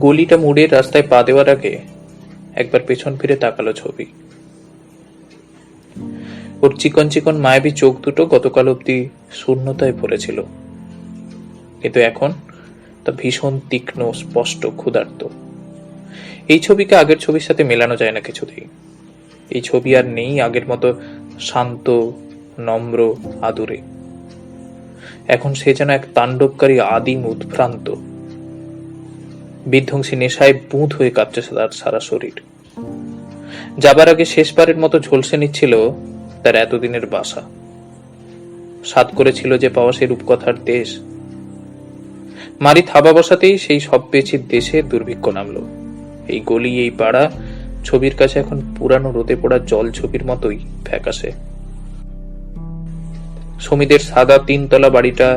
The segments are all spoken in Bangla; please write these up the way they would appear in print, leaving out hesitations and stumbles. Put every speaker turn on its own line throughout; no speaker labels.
গলিটা মুড়ে রাস্তায় পা দেওয়ার আগে একবার পেছন ফিরে তাকালো ছবি। ওর চিকন চিকন মায়াবী চোখ দুটো গতকাল অব্দি শূন্যতায় পড়েছিল, কিন্তু এখন তা ভীষণ তীক্ষ্ণ, স্পষ্ট, ক্ষুধার্ত। এই ছবিকে আগের ছবির সাথে মেলানো যায় না কিছুতেই। এই ছবি আর নেই আগের মতো শান্ত, নম্র, আদুরে। এখন সে যেন এক তাণ্ডবকারী আদিম উৎভ্রান্ত। বিধ্বংসী নেশায় বুঁদ হয়ে কাঁপছে তার সারা শরীর। যাবার আগে শেষবারের মতো ঝলসে নিচ্ছিল তার এতদিনের বাসা। সাধ করেছিল যে পাওয়া সে রূপকথার দেশ। মারি থাবা বসাতেই সেই সব পেছির দেশে দুর্ভিক্ষ নামলো। এই গলি, এই পাড়া ছবির কাছে এখন পুরানো রোদে পোড়া জল ছবির মতোই ফ্যাকাশে। সমীদের সাদা 3 তলা বাড়িটা,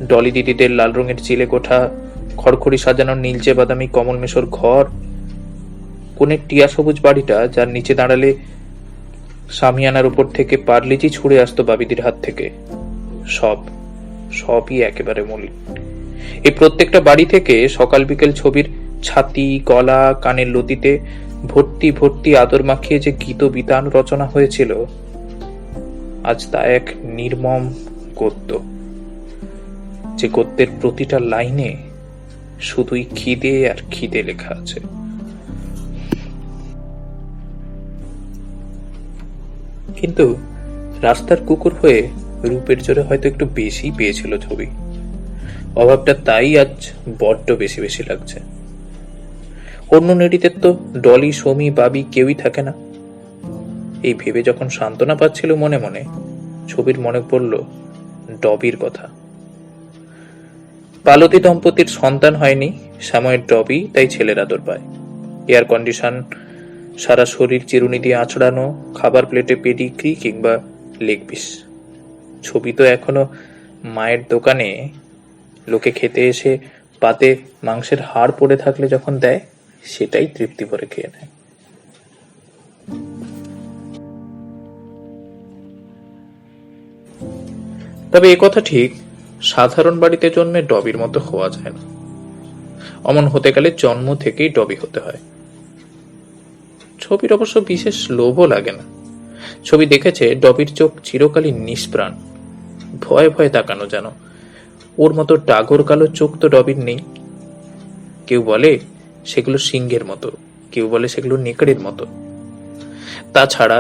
ডলি দিদিদের লাল রঙের চিলে কোঠা, খড়খড়ি সাজানো নীলচে বাদামি কমল মেশোর ঘর, কোণের টিয়া সবুজ বাড়িটা যার নিচে দাঁড়ালে সামিয়ানার উপর থেকে পারলিচি ছুড়ে আসতো বাবিদির হাত থেকে, সবই একেবারে মলিন। এই প্রত্যেকটা বাড়ি থেকে সকাল বিকেল ছবির ছাতি, গলা, কানের লতিতে ভর্তি ভর্তি আদর মাখিয়ে যে গীত বিতান রচনা হয়েছিল, আজ তা এক নির্মম গদ্য, যে গদ্যের প্রতিটা লাইনে শুধুই খিদে আর খিদে লেখা আছে। কিন্তু রাস্তার কুকুর হয়ে রূপের জোরে হয়তো একটু বেশি পেয়েছিল ছবি। অভাবটা তাই আজ বড্ড বেশি বেশি লাগছে। অন্য নেড়িতে তো ডলি, সমী, বাবি কেউই থাকে না। এই ভেবে যখন সান্ত্বনা পাচ্ছিল মনে মনে, ছবির মনে পড়ল ডবির কথা। পালতি দম্পতির সন্তান হয়নি, সময়ের ডবি তাই ছেলের আদর পায়। এয়ার কন্ডিশন, সারা শরীর চিরুনি দিয়ে আঁচড়ানো, খাবার প্লেটে পেডিগ্রি কিংবা লেগ পিস। ছবি তো এখনো মায়ের দোকানে লোকে খেতে এসে পাতে মাংসের হাড় পড়ে থাকলে যখন দেয়, সেটাই তৃপ্তি ভরে খেয়ে নেয়। তবে এ কথা ঠিক, সাধারণ বাড়িতে জন্মে ডবির মতো হওয়া যায় না। অমন হতে গেলে জন্ম থেকেই ডবি হতে হয়। ছবির অবশ্য বিশেষ লোভও লাগে না। ছবি দেখেছে ডবির চোখ চিরকালই নিষ্প্রাণ, ভয়ে ভয়ে তাকানো যেন। ওর মতো ডাগর কালো চোখ তো ডবির নেই। কেউ বলে সেগুলো সিংহের মতো, কেউ বলে সেগুলো নেকড়ের মতো। তাছাড়া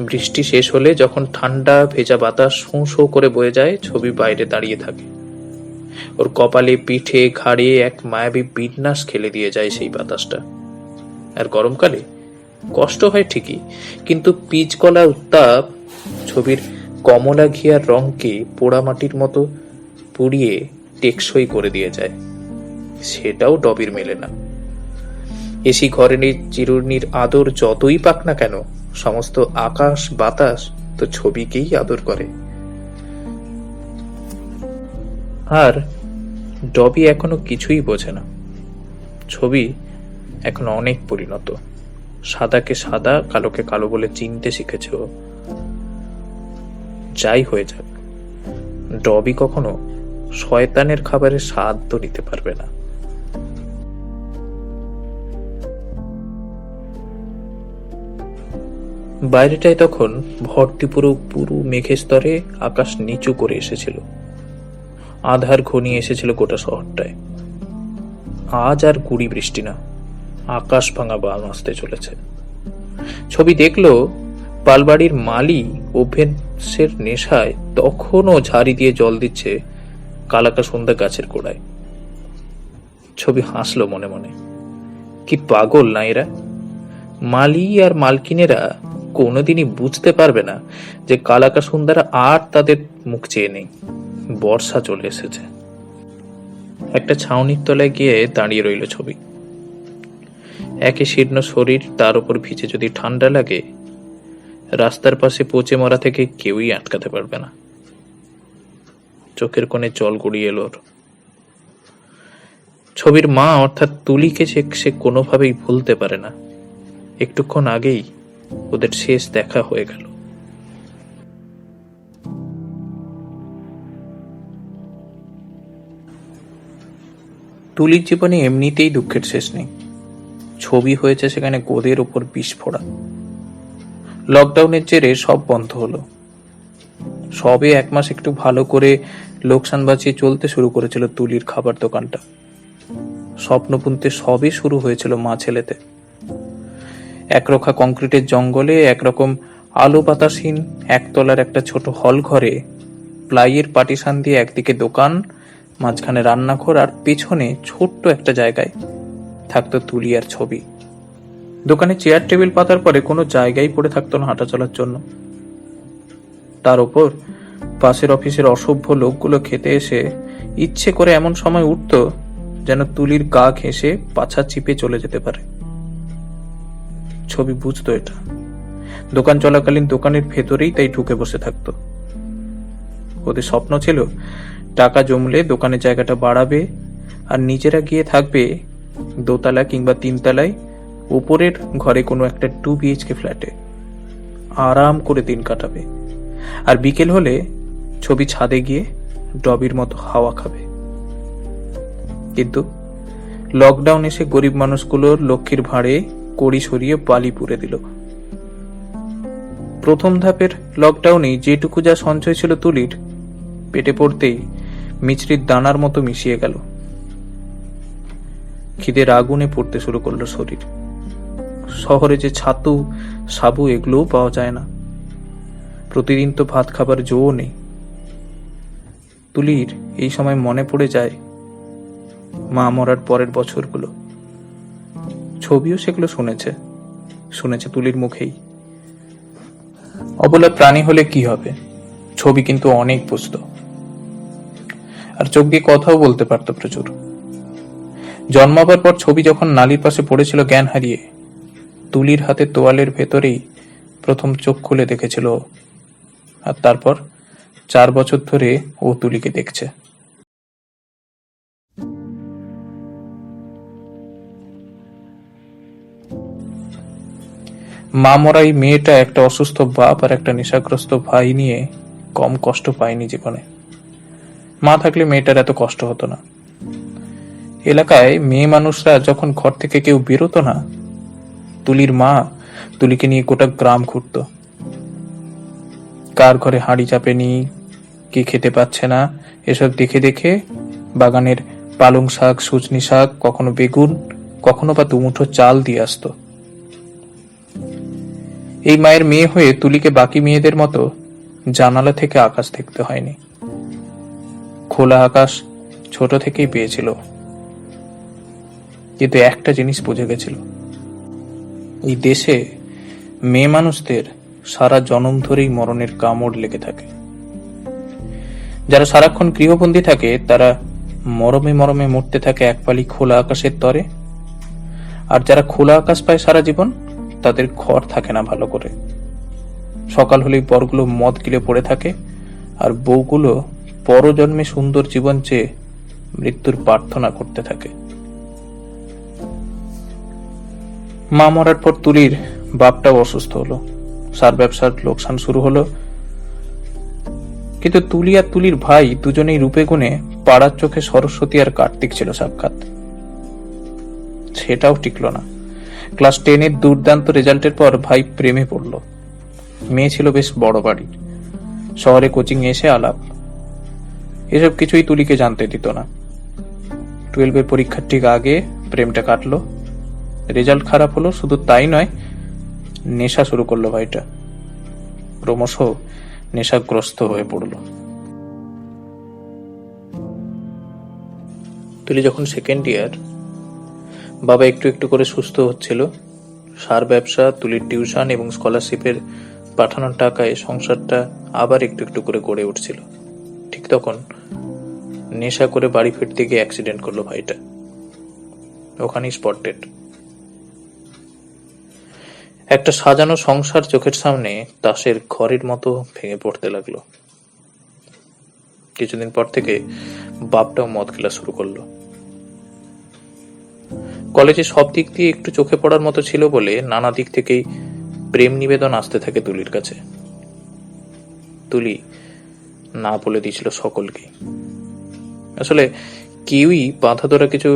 বৃষ্টি শেষ হলে যখন ঠান্ডা ভেজা বাতাস শোঁ শোঁ করে বয়ে যায়, ছবি বাইরে দাঁড়িয়ে থাকে। ওর কপালে, পিঠে, ঘাড়ে এক মায়াবী বিন্যাস খেলে দিয়ে যায় সেই বাতাসটা। আর গরমকালে কষ্ট হয় ঠিকই, কিন্তু পিচ কলা উত্তাপ ছবির কমলা ঘিয়ার রংকে পোড়া মাটির মতো পুড়িয়ে টেকসই করে দিয়ে যায়। সেটাও ডবির মেলে না। এসি ঘরে চিরুনির আদর যতই পাক না কেন, সমস্ত আকাশ বাতাস তো ছবিকেই আদর করে। আর ডবি এখনো কিছুই বোঝে না। ছবি এখন অনেক পরিণত। সাদাকে সাদা, কালোকে কালো বলে চিনতে শিখেছে ও। যাই হয়ে যাক, ডবি কখনো শয়তানের খাবারের স্বাদ তো নিতে পারবে না। বাইরেটায় তখন ভর্তি পুরো মেঘের স্তরে আকাশ নিচু করে এসেছিল। আধার ঘনিয়ে এসেছিল গোটা শহরটায়। আজ আর গুড়ি বৃষ্টি না, আকাশ ভাঙা বান আসতে চলেছে। ছবি দেখলো পালবাড়ির মালি অভ্যেসের নেশায় তখনও ঝাড়ি দিয়ে জল দিচ্ছে কালাকা সন্ধ্যা গাছের গোড়ায়। ছবি হাসলো মনে মনে। কি পাগল না এরা! মালি আর মালকিনেরা কোনোদিনই বুঝতে পারবে না যে কালাকা সুন্দরা আর তাদের মুখ চেয়ে নেই। বর্ষা চলে এসেছে। একটা ছাউনির তলায় গিয়ে দাঁড়িয়ে রইল ছবি। একে শীর্ণ শরীর, তার উপর ভিজে যদি ঠান্ডা লাগে, রাস্তার পাশে পচে মরা থেকে কেউই আটকাতে পারবে না। চোখের কোণে জল গড়িয়ে এলো। ছবির মা অর্থাৎ তুলিকে সে কোনোভাবেই ভুলতে পারে না। একটুক্ষণ আগেই ওদের শেষ দেখা হয়ে গেল। তুলির জীবনে এমনিতেই দুঃখের শেষ নেই, ছবি হয়েছে সেখানে গোদের ওপর বিস্ফোরা। লকডাউনের জেরে সব বন্ধ হলো। সবে 1 মাস একটু ভালো করে লোকসান বাঁচিয়ে চলতে শুরু করেছিল তুলির খাবার দোকানটা। স্বপ্ন বুনতে সবই শুরু হয়েছিল মা ছেলেতে। একরোখা কংক্রিটের জঙ্গলে একরকম আলো বাতাসহীন একতলার একটা ছোট হল ঘরে প্লাইয়ের পার্টিশন দিয়ে একদিকে দোকান, মাঝখানে রান্নাঘর, আর পেছনে ছোট্ট একটা জায়গায় থাকতো তুলি আর ছবি। দোকানে চেয়ার টেবিল পাতার পরে কোনো জায়গায় পড়ে থাকতো না হাঁটা চলার জন্য। তার উপর পাশের অফিসের অসভ্য লোকগুলো খেতে এসে ইচ্ছে করে এমন সময় উঠতো যেন তুলির গা ঘেঁষে পাছা চিপে চলে যেতে পারে। ছবি বুঝতো এটা। দোকান চলাকালীন দোকানের ভেতরেই তাই ঢুকে বসে থাকতো। ওদের স্বপ্ন ছিল টাকা জমলে দোকানের জায়গাটা বাড়াবে আর নিজেরা গিয়ে থাকবে 2 তলা কিংবা 3 তলায় উপরের ঘরে কোনো একটা 2 BHK ফ্ল্যাটে আরাম করে দিন কাটাবে। আর বিকেল হলে ছবি ছাদে গিয়ে ডবির মতো হাওয়া খাবে। কিন্তু লকডাউন এসে গরিব মানুষগুলোর লক্ষ্মীর ভাঁড়ে কড়ি সরিয়ে বালি পুড়ে দিল। প্রথম ধাপের লকডাউনে যেটুকু যা সঞ্চয় ছিল তুলির, পেটে পড়তেই মিছরির দানার মতো মিশিয়ে গেল। খিদের আগুনে পড়তে শুরু করলো শরীর। শহরে যে ছাতু সাবু এগুলোও পাওয়া যায় না। প্রতিদিন তো ভাত খাবার জোও নেই। তুলির এই সময় মনে পড়ে যায় মা মরার পরের বছরগুলো। ছবিও সেগুলো শুনেছে তুলির মুখেই। অবলা প্রাণী হলে কি হবে, ছবি কিন্তু অনেক বুঝতো, আর চোখ দিয়ে কথাও বলতে পারতো প্রচুর। জন্মাবার পর ছবি যখন নালির পাশে পড়েছিল জ্ঞান হারিয়ে, তুলির হাতে তোয়ালের ভেতরেই প্রথম চোখ খুলে দেখেছিল। আর তারপর 4 বছর ধরে ও তুলিকে দেখছে। মা মরা এই মেয়েটা একটা অসুস্থ বাপ আর একটা নেশাগ্রস্ত ভাই নিয়ে কম কষ্ট পায়নি জীবনে। মা থাকলে মেয়েটার এত কষ্ট হতো না। এলাকায় মেয়ে মানুষরা যখন ঘর থেকে কেউ বেরোতো না, তুলির মা তুলিকে নিয়ে গোটা গ্রাম ঘুরতো। কার ঘরে হাঁড়ি চাপেনি, কে খেতে পাচ্ছে না, এসব দেখে দেখে বাগানের পালং শাক, সজনি শাক, কখনো বেগুন, কখনো বা 2 মুঠো চাল দিয়ে আসতো। এই মায়ের মেয়ে হয়ে তুলিকে বাকি মেয়েদের মতো জানালা থেকে আকাশ দেখতে হয়নি। খোলা আকাশ ছোট থেকেই পেয়েছিল। কিন্তু একটা জিনিস বুঝে গেছিল, এই দেশে মেয়ে মানুষদের সারা জনম ধরেই মরণের কামড় লেগে থাকে। যারা সারাক্ষণ গৃহবন্দী থাকে তারা মরমে মরমে মরতে থাকে একপালি খোলা আকাশের তরে। আর যারা খোলা আকাশ পায় সারা জীবন, তাদের ঘর থাকে না ভালো করে। সকাল হলেই বরগুলো মদ গিলে পড়ে থাকে, আর বউগুলো পরজন্মে সুন্দর জীবন চেয়ে মৃত্যুর প্রার্থনা করতে থাকে। মা মরার পর তুলির বাপটাও অসুস্থ হলো। সার ব্যবসার লোকসান শুরু হলো। কিন্তু তুলি আর তুলির ভাই দুজনেই রূপে গুণে পাড়ার চোখে সরস্বতী আর কার্তিক ছিল সাক্ষাৎ। সেটাও টিকলো না। ক্লাস 10-এর দুর্দান্ত রেজাল্টের পর ভাই প্রেমে পড়ল। মেয়ে ছিল বেশ বড় বাড়ির, শহরে কোচিং এসে আলাপ। এসব কিছুই তুলিকে জানতে দিত না। 12-এর পরীক্ষার ঠিক আগে প্রেমটা কাটলো। রেজাল্ট খারাপ হলো, শুধু তাই নয়, নেশা শুরু করলো ভাইটা। ক্রমশ নেশাগ্রস্ত হয়ে পড়ল। তুলি যখন 2nd ইয়ার, বাবা একটু একটু করে সুস্থ হচ্ছিল। সার ব্যবসা, তুলির টিউশন এবং স্কলারশিপের পাঠানোর টাকায় সংসারটা আবার একটু একটু করে গড়ে উঠছিল। ঠিক তখন নেশা করে বাড়ি ফিরতে গিয়ে অ্যাক্সিডেন্ট করলো ভাইটা। ওখানেই স্পট ডেড। একটা সাজানো সংসার চোখের সামনে তাসের ঘরের মতো ভেঙে পড়তে লাগলো। কিছুদিন পর থেকে বাপটাও মদ খেলা শুরু করলো। কলেজে সব দিক দিয়ে একটু চোখে পড়ার মতো ছিল বলে নানা দিক থেকেই প্রেম নিবেদন আসতে থাকে তুলির কাছে। তুলি না বলে দিয়েছিল সকলকে। আসলে কেউই বাঁধা ধরা কিছু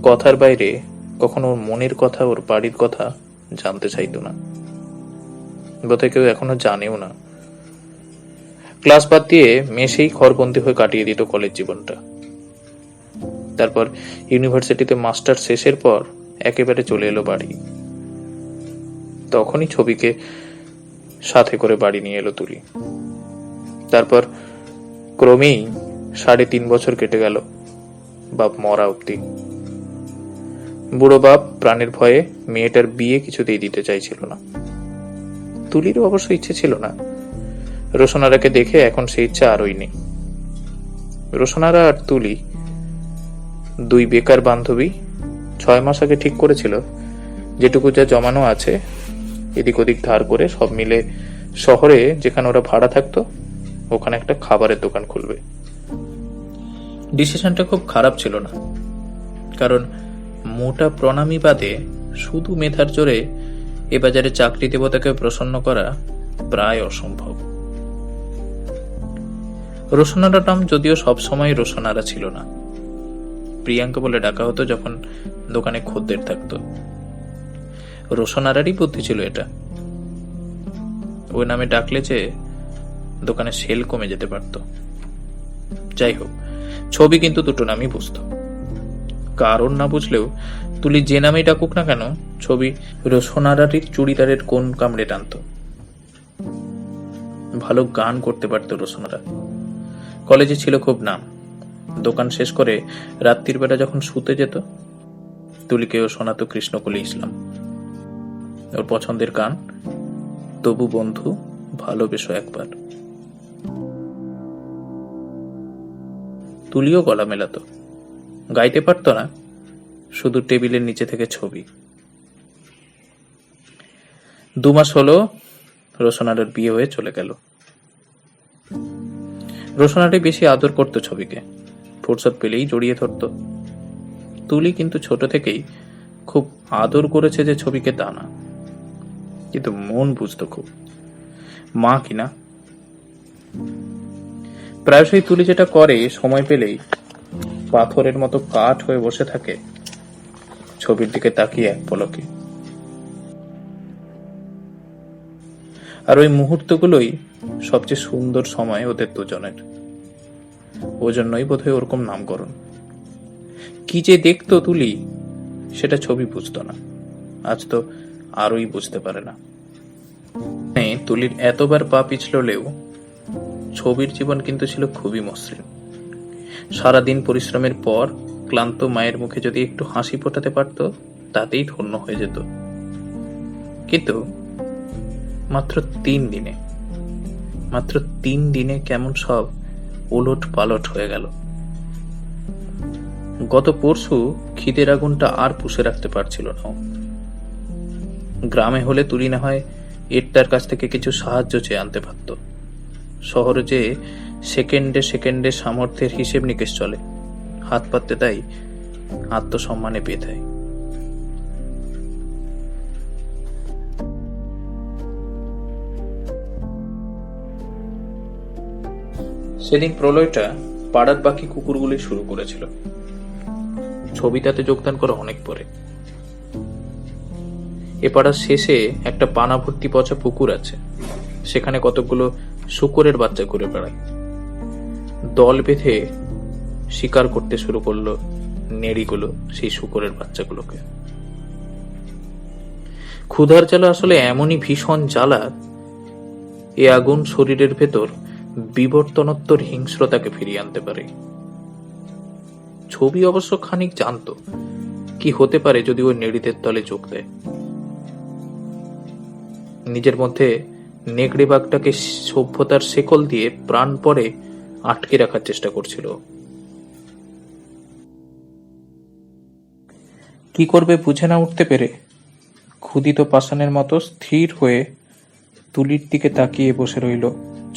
কথার বাইরে কখনো ওর মনের কথা, ওর বাড়ির কথা জানতে চাইতো না। বোধহয় কেউ এখনো জানেও না। ক্লাস বাদ দিয়ে মেসেই ঘরবন্দি হয়ে কাটিয়ে দিত কলেজ জীবনটা। তারপর ইউনিভার্সিটিতে মাস্টার শেষের পর একেবারে চলে এলো বাড়ি। তখনই ছবিকে সাথে করে বাড়ি নিয়ে এলো তুলি। তারপর ক্রমেই 3.5 বছর কেটে গেল বাপ মরা অব্দি। বুড়ো বাপ প্রাণের ভয়ে মেয়েটার বিয়ে কিছুতেই দিতে চাইছিল না। তুলিরও অবশ্য ইচ্ছে ছিল না। রোশনারাকে দেখে এখন সেই ইচ্ছা আরই নেই। রোশনারা আর তুলি দুই বেকার বান্ধবী 6 মাস আগে ঠিক করেছিল যেটুকু যা জমানো আছে এদিক ওদিক ধার করে সব মিলে শহরে যেখানে ওরা ভাড়া থাকতো ওখানে একটা খাবারের দোকান খুলবে। ডিসিশনটা খুব খারাপ ছিল না, কারণ মোটা প্রণামী বাদে শুধু মেধার জোরে এ বাজারে চাকরি দেবতাকে প্রসন্ন করা প্রায় অসম্ভব। রোশনারা নাম যদিও সবসময় রোশনারা ছিল না, প্রিয়াঙ্কা বলে ডাকা হতো যখন দোকানে খদ্দের থাকতো। রোশনারারই বুদ্ধি ছিল এটা। ওই নামে ডাকলে যে দোকানে সেল কমে যেতে পারত। যাই হোক, ছবি কিন্তু দুটো নামই বুঝতো। কারণ না বুঝলেও তুলি যে নামেই ডাকুক না কেন, ছবি রোশনারাটির চুড়িদারের কোন কামড়ে টানত। ভালো গান করতে পারত রোশনারা। কলেজে ছিল খুব নাম। দোকান শেষ করে রাত্রির বেলা যখন শুতে যেত, তুলিকেও শোনাতো কৃষ্ণকলি ইসলাম। ওর পছন্দের গান তবু বন্ধু ভালোবেসো একবার। তুলিও গলা মেলাতো, গাইতে পারতো না, শুধু টেবিলের নিচে থেকে ছবি। 2 মাস হলো রোশনারের বিয়ে হয়ে চলে গেল। রোশনারে বেশি আদর করতো ছবিকে, ফুরসত পেলেই জড়িয়ে ধরতো। তুলি কিন্তু ছোট থেকেই খুব আদর করেছে যে ছবিকে তা না, কিন্তু মন বুঝতো খুব। মা কিনা। প্রায়শই তুলি যেটা করে, সময় পেলেই পাথরের মতো কাঠ হয়ে বসে থাকে ছবির দিকে তাকিয়ে এক পলকে। আর ওই মুহূর্তগুলোই সবচেয়ে সুন্দর সময় ওদের দুজনের। ওজন্যই বোধহয় ওরকম নামকরণ। কি যে দেখতো তুলি, সেটা ছবি বুঝতো না। আজ তো আরোই বুঝতে পারে না। তুলির এতবার পা পিছলেও ছবির জীবন কিন্তু ছিল খুবই মসৃণ। সারাদিন পরিশ্রমের পর ক্লান্ত মায়ের মুখে যদি একটু হাসি ফোটাতে পারত, তাতেই ধন্য হয়ে যেত। কিন্তু মাত্র 3 দিনে কেমন সব উলট পালট হয়ে গেল। গত পরশু খিদের আগুনটা আর পুষে রাখতে পারছিল না। গ্রামে হলে তুলি না হয় এর কাছ থেকে কিছু সাহায্য চেয়ে আনতে পারত। শহরে যে সেকেন্ডে সেকেন্ডে সামর্থ্যের হিসেব নিকেশ চলে, হাত পাততে তাই আত্মসম্মানে বেঁধে। সেদিন প্রলয়টা পাড়ার বাকি কুকুরগুলি শুরু করেছিল। ছবিটাতে যোগদান করা অনেক পরে। এ পাড়ার শেষে একটা পানা ভর্তি পচা পুকুর আছে, সেখানে কতগুলো শূকরের বাচ্চা ঘুরে বেড়ায়। দল বেঁধে শিকার করতে শুরু করলো নেড়িগুলো সেই শূকরের বাচ্চাগুলোকে। ক্ষুধার জ্বালা আসলে এমনই ভীষণ জ্বালা, এ আগুন শরীরের ভেতর বিবর্তনোত্তর হিংস্রতাকে ফিরিয়ে আনতে পারে। ছবি অবশ্য খানিক জানতো কি হতে পারে যদি ওই নেড়িদের দলে যোগ দেয়। নিজের মধ্যে নেকড়ে বাঘটাকে সভ্যতার শেকল দিয়ে প্রাণপণে আটকে রাখার চেষ্টা করছিল। কি করবে বুঝে না উঠতে পেরে ক্ষুধিত পাষাণের মতো স্থির হয়ে তুলির দিকে তাকিয়ে বসে রইল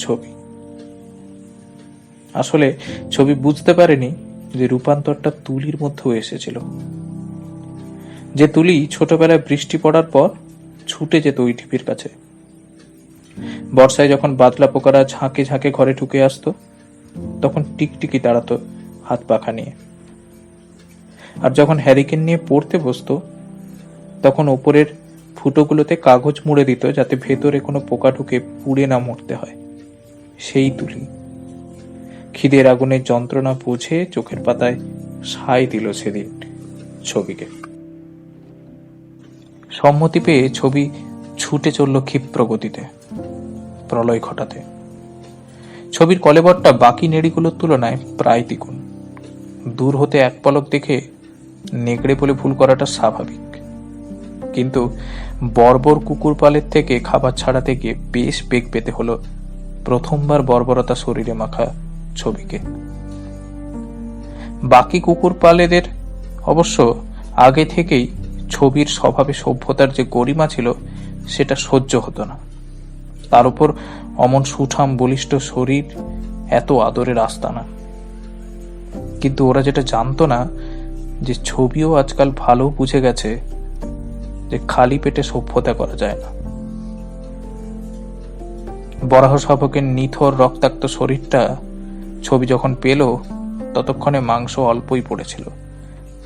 ছবি। আসলে ছবি বুঝতে পারেনি যে রূপান্তরটা তুলির মধ্যেও এসেছিল। যে তুলি ছোটবেলায় বৃষ্টি পড়ার পর ছুটে যেত ওই ঢিপির কাছে। বর্ষায় যখন বাদলা পোকারা ঝাঁকে ঝাঁকে ঘরে ঢুকে আসতো, তখন টিকটিকি দাঁড়াতো হাত পাখা নিয়ে। আর যখন হ্যারিকেন নিয়ে পড়তে বসতো তখন ওপরের ফুটোগুলোতে কাগজ মুড়ে দিত যাতে ভেতরে কোনো পোকা ঢুকে পুড়ে না মরতে হয়। সেই তুলি খিদের আগুনের যন্ত্রণা বুঝে চোখের পাতায় সায় দিল সেদিন ছবিকে। সম্মতি পেয়ে ছবি ছুটে চলল ক্ষিপ্র গতিতে প্রলয় ঘটাতে। ছবির কলেবরটা বাকি নেড়িগুলোর তুলনায় প্রায় দ্বিগুণ। দূর হতে এক পলক দেখে নেকড়ে বলে ভুল করাটা স্বাভাবিক, কিন্তু বর্বর কুকুর পালের থেকে খাবার ছাড়াতে গিয়ে বেশ বেগ পেতে হলো প্রথমবার বর্বরতা শরীরে মাখা ছবিকে। বাকি কুকুর পালেদের অবশ্য আগে থেকেই ছবির স্বভাবে সভ্যতার যে গরিমা ছিল সেটা সহ্য হতো না। তার উপর অমন সুঠাম বলিষ্ঠ শরীর এত আদরের আস্তানা। কিন্তু ওরা যেটা জানতো না যে ছবিও আজকাল ভালো বুঝে গেছে যে খালি পেটে সভ্যতা করা যায় না। বরাহ শাবকের নিথর রক্তাক্ত শরীরটা ছবি যখন পেল ততক্ষণে মাংস অল্পই পড়েছিল,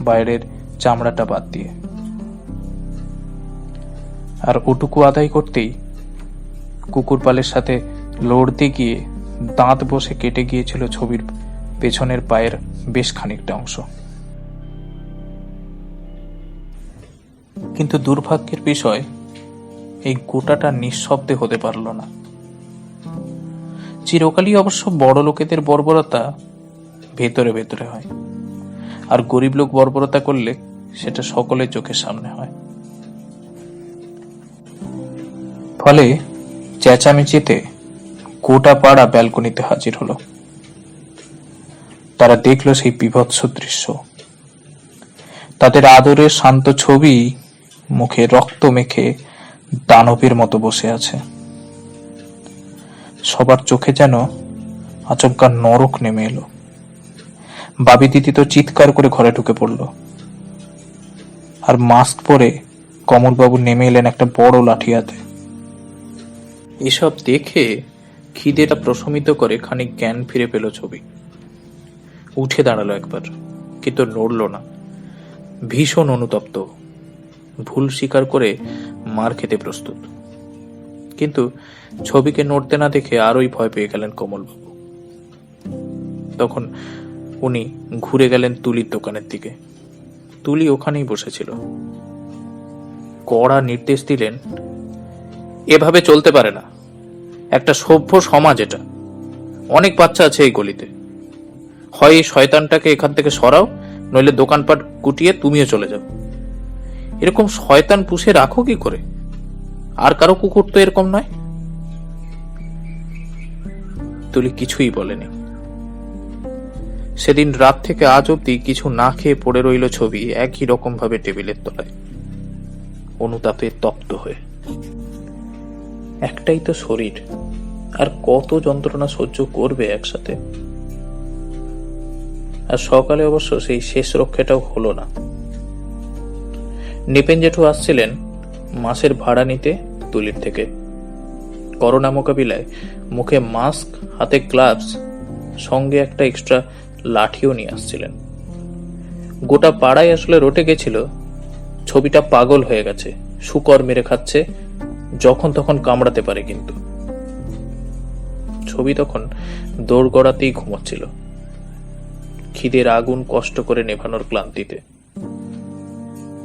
বাইরের চামড়াটা বাদ দিয়ে। আর ওটুকু আদায় করতেই কুকুর পালের সাথে লড়তে গিয়ে দাঁত বসে কেটে গিয়েছিল ছবির পেছনের পায়ের বেশ খানিকটা অংশ। কিন্তু দুর্ভাগ্যের বিষয়, এই গোটাটা নিঃশব্দে হতে পারল না। চিরকালই অবশ্য বড় লোকেদের বর্বরতা ভেতরে ভেতরে হয়, আর গরিব লোক বর্বরতা করলে সেটা সকলের চোখের সামনে হয়। ফলে চেঁচামেচিতে গোটা পাড়া ব্যালকনিতে হাজির হলো। তারা দেখল সেই বিভৎস দৃশ্য। তাদের আদরের শান্ত ছবি মুখে রক্ত মেখে দানবের মতো বসে আছে। সবার চোখে যেন আচমকা নরক নেমে এলো। বাবি দিদি তো চিৎকার করে ঘরে ঢুকে পড়ল। আর মাস্ক পরে কমলবাবু নেমে এলেন একটা বড় লাঠি হাতে। এসব দেখে খিদেটা প্রশমিত করে খানিক জ্ঞান ফিরে পেল ছবি। উঠে দাঁড়ালো একবার, কিন্তু নড়ল না। ভীষণ অনুতপ্ত, ভুল স্বীকার করে মার খেতে প্রস্তুত। কিন্তু ছবিকে নড়তে না দেখে আরোই ভয় পেয়ে গেলেন কমলবাবু। তখন উনি ঘুরে গেলেন তুলির দোকানের দিকে। তুলি ওখানেই বসেছিল। কড়া নির্দেশ দিলেন, এভাবে চলতে পারে না। একটা সভ্য সমাজ এটা। অনেক বাচ্চা আছে এই গলিতে। হয় এই শয়তানটাকে এখান থেকে সরাও, নইলে দোকানপাট গুটিয়ে তুমিও চলে যাও। এরকম শয়তান পুষে রাখো কি করে? আর কারো কুকুর তো এরকম নয়। তুলি কিছুই বলেনি। সেদিন রাত থেকে আজ অব্দি কিছু না খেয়ে পড়ে রইল ছবি একই রকম ভাবে টেবিলের তলায়, অনুতাপে তপ্ত হয়ে। একটাই তো শরীর, আর কত যন্ত্রণা সহ্য করবে একসাথে। আর সকালে অবশ্য সেই শেষ রক্ষাটাও হলো না। নিপেন জেঠু আসছিলেন মাসের ভাড়া নিতে তুলির থেকে। করোনা মোকাবিলায় মুখে মাস্ক, হাতে গ্লাভস, সঙ্গে একটা এক্সট্রা লাঠিও নিয়ে আসছিলেন। গোটা পাড়ায় আসলে রটে গেছিল ছবিটা পাগল হয়ে গেছে, শুকর মেরে খাচ্ছে, যখন তখন কামড়াতে পারে। কিন্তু ছবি তখন দৌড় গড়াতেই ঘুমাচ্ছিল, খিদের আগুন কষ্ট করে নেভানোর ক্লান্তিতে।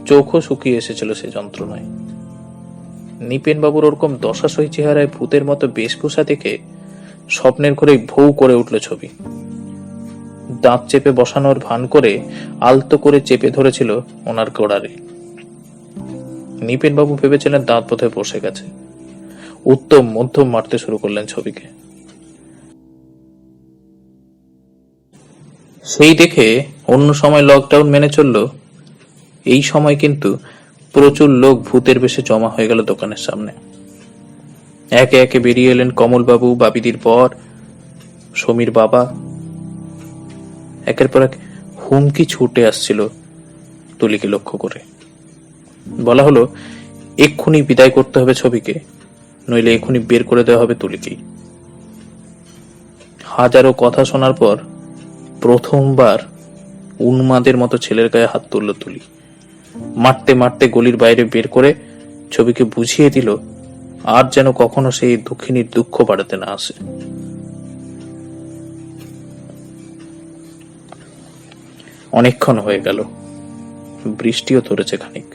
চোখও শুকিয়ে এসেছিল সে যন্ত্রণায়। নিপেন বাবুর ওরকম দশাসই চেহারায় ভূতের মতো বেশভূষা দেখে স্বপ্নের ঘরেই ভৌ করে উঠল ছবি। দাঁত চেপে বসানোর ভান করে আলতো করে চেপে ধরেছিল ওনার গোড়ারে। নিপেন বাবু ভেবেছিলেন দাঁত বোধহয় বসে গেছে। উত্তম মধ্যম মারতে শুরু করলেন ছবিকে। সেই দেখে অন্য সময় লকডাউন মেনে চলল, এই সময় কিন্তু প্রচুর লোক ভূতের বেশে জমা হয়ে গেল দোকানের সামনে। একে একে বেরিয়ে এলেন কমলবাবু, বাবিদির বর, সমীর বাবা। একের পর এক হুমকি ছুটে আসছিল তুলিকে লক্ষ্য করে। বলা হলো, এক্ষুনি বিদায় করতে হবে ছবিকে, নইলে এক্ষুনি বের করে দেওয়া হবে তুলিকেই। হাজারো কথা শোনার পর প্রথমবার উন্মাদের মতো ছেলের গায়ে হাত তুলল তুলি। মারতে মারতে গলির বাইরে বের করে ছবিকে বুঝিয়ে দিল আর যেন কখনো সেই দুঃখিনীর দুঃখ বাড়াতে না আসে। অনেকক্ষণ হয়ে গেল, বৃষ্টিও ধরেছে খানিক।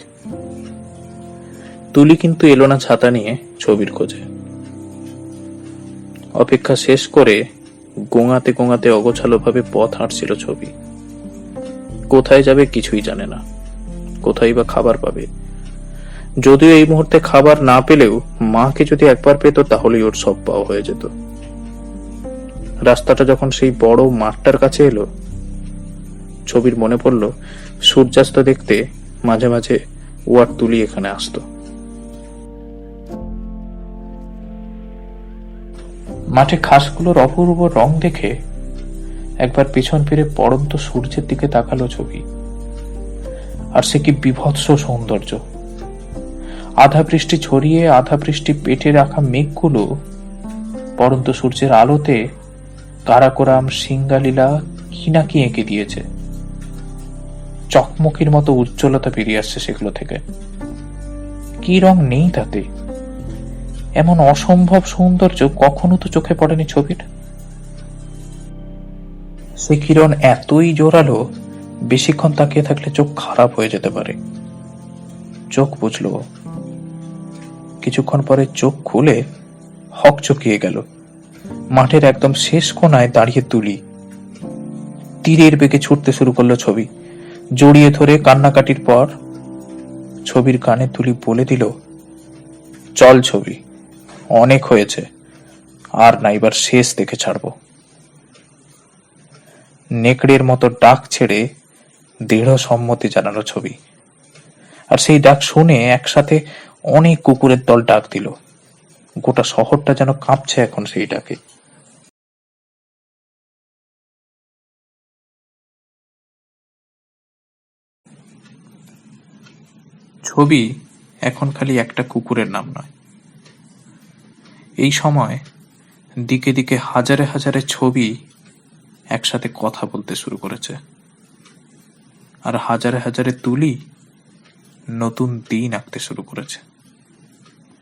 তুলি কিন্তু এলো না ছাতা নিয়ে ছবির খোঁজে। অপেক্ষা শেষ করে গোঙাতে গোঙাতে অগোছালো ভাবে পথ হাঁটছিল ছবি। কোথায় যাবে কিছুই জানে না, কোথায় বা খাবার পাবে। যদিও এই মুহূর্তে খাবার না পেলেও মাকে যদি একবার পেত তাহলেই ওর সব পাওয়া হয়ে যেত। রাস্তাটা যখন সেই বড় মাঠটার কাছে এলো, ছবির মনে পড়ল সূর্যাস্ত দেখতে মাঝে মাঝে ও আর তুলি এখানে আসতো। মাঠে ঘাসগুলোর অপূর্ব রং দেখে একবার পেছন ফিরে পড়ন্ত সূর্যের দিকে তাকালো ছবি। আর সে কি বিভৎস সৌন্দর্য! আধা বৃষ্টি ছড়িয়ে আধা বৃষ্টি পেটে রাখা মেঘগুলো পড়ন্ত সূর্যের আলোতে কারাকোরাম সিঙ্গালীলা কি না কি এঁকে দিয়েছে। চকমকির মতো উজ্জ্বলতা বেরিয়ে আসছে সেগুলো থেকে। কি রং নেই তাতে! এমন অসম্ভব সৌন্দর্য কখনো তো চোখে পড়েনি ছবির। সে কিরণ এতই জোরালো, বেশিক্ষণ তাকিয়ে থাকলে চোখ খারাপ হয়ে যেতে পারে। চোখ বুঝল। কিছুক্ষণ পরে চোখ খুলে হকচকিয়ে গেল। মাঠের একদম শেষ কোনায় দাঁড়িয়ে তুলি। তীরের বেগে ছুটতে শুরু করলো ছবি। জড়িয়ে ধরে কান্নাকাটির পর ছবির কানে তুলি বলে দিল, চল ছবি, অনেক হয়েছে, আর না, এবার শেষ দেখে ছাড়বো। নেকড়ের মতো ডাক ছেড়ে দৃঢ় সম্মতি জানালো ছবি। আর সেই ডাক শুনে একসাথে অনেক কুকুরের দল ডাক দিল। গোটা শহরটা যেন কাঁপছে এখন সেই ডাকে। ছবি এখন খালি একটা কুকুরের নাম নয়। এই সময় দিকে দিকে হাজারে হাজারে ছবি একসাথে কথা বলতে শুরু করেছে। আর হাজারে হাজারে তুলি নতুন দিন আঁকতে শুরু করেছে।